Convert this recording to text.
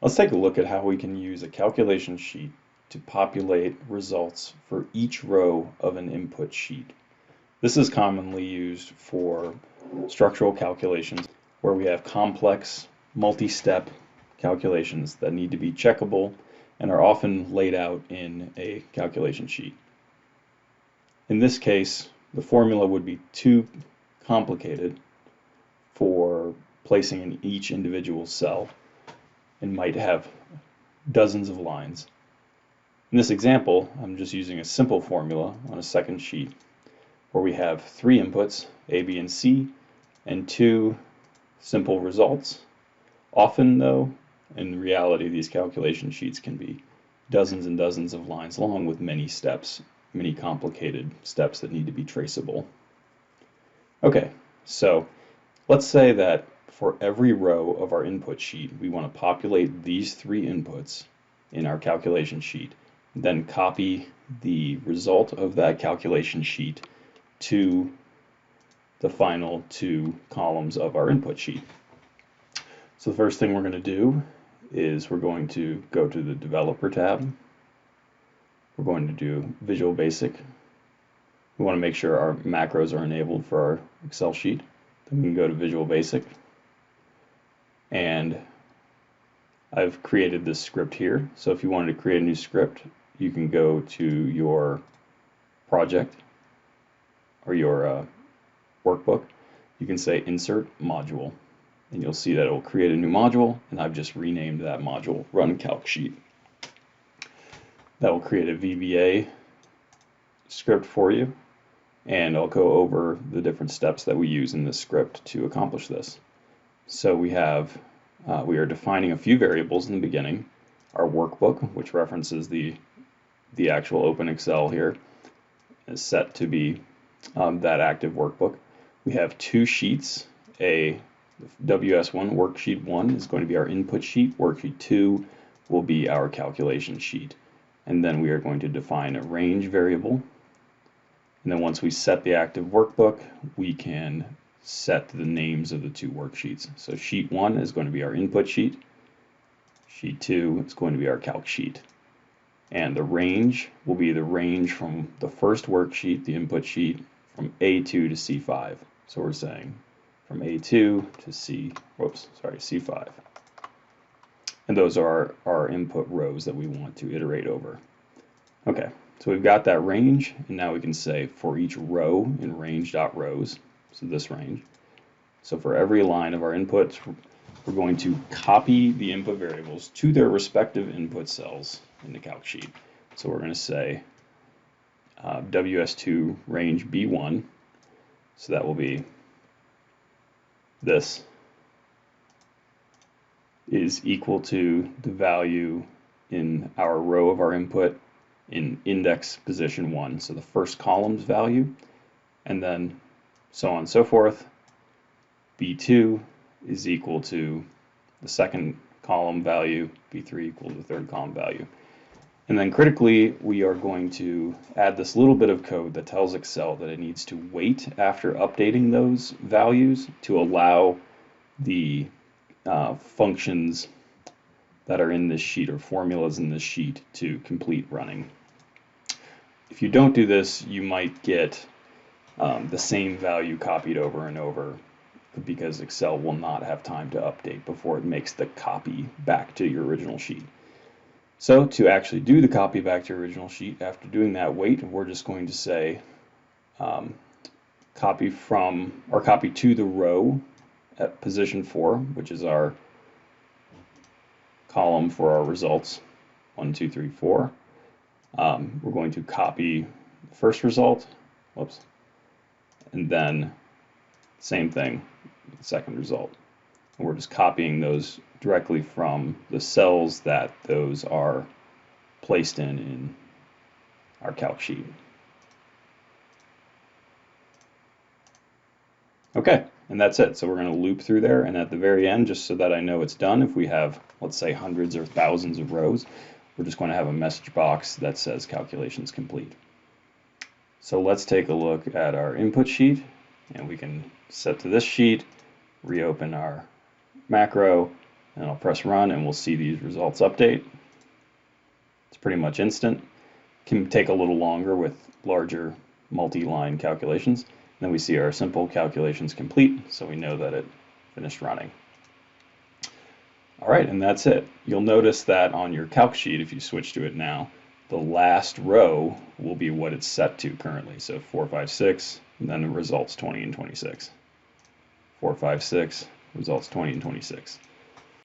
Let's take a look at how we can use a calculation sheet to populate results for each row of an input sheet. This is commonly used for structural calculations where we have complex multi-step calculations that need to be checkable and are often laid out in a calculation sheet. In this case, the formula would be too complicated for placing in each individual cell and might have dozens of lines. In this example, I'm just using a simple formula on a second sheet where we have three inputs, A, B, and C, and two simple results. Often, though, in reality, these calculation sheets can be dozens and dozens of lines long with many steps, many complicated steps that need to be traceable. Okay, so let's say that for every row of our input sheet, we want to populate these three inputs in our calculation sheet, then copy the result of that calculation sheet to the final two columns of our input sheet. So the first thing we're going to do is we're going to go to the Developer tab. We're going to do Visual Basic. We want to make sure our macros are enabled for our Excel sheet. Then we can go to Visual Basic. And I've created this script here. So if you wanted to create a new script, you can go to your project or your workbook. You can say Insert Module, and you'll see that it will create a new module, and I've just renamed that module Run Calc Sheet. That will create a VBA script for you, and I'll go over the different steps that we use in this script to accomplish this. So we are defining a few variables in the beginning. Our workbook, which references the actual Open Excel here, is set to be that active workbook. We have two sheets. A WS1 worksheet 1 is going to be our input sheet. Worksheet 2 will be our calculation sheet. And then we are going to define a range variable. And then once we set the active workbook, we can set the names of the two worksheets. So sheet 1 is going to be our input sheet. Sheet 2 is going to be our calc sheet. And the range will be the range from the first worksheet, the input sheet, from A2 to C5. So we're saying from A2 to C5. And those are our input rows that we want to iterate over. Okay, so we've got that range, and now we can say for each row in range.rows, so this range. So for every line of our inputs, we're going to copy the input variables to their respective input cells in the calc sheet. So we're going to say WS2 range B1, so that will be this, is equal to the value in our row of our input in index position 1, so the first column's value, and then so on and so forth. B2 is equal to the second column value, B3 equal to the third column value. And then critically, we are going to add this little bit of code that tells Excel that it needs to wait after updating those values to allow the functions that are in this sheet or formulas in this sheet to complete running. If you don't do this, you might get the same value copied over and over because Excel will not have time to update before it makes the copy back to your original sheet. So to actually do the copy back to your original sheet, after doing that wait, we're just going to say copy to the row at position 4, which is our column for our results, 1, 2, 3, 4. We're going to copy the first result, and then same thing, the second result. And we're just copying those directly from the cells that those are placed in our calc sheet. Okay, and that's it. So we're going to loop through there, and at the very end, just so that I know it's done, if we have, let's say, hundreds or thousands of rows, we're just going to have a message box that says calculations complete. So let's take a look at our input sheet, and we can set to this sheet, reopen our macro, And I'll press run and we'll see these results update. It's pretty much instant. Can take a little longer with larger multi-line calculations. And then we see our simple calculations complete, so we know that it finished running. All right, and that's it. You'll notice that on your calc sheet, if you switch to it now, the last row will be what it's set to currently. So 4, 5, 6, and then the results 20 and 26. 4, 5, 6, results 20 and 26.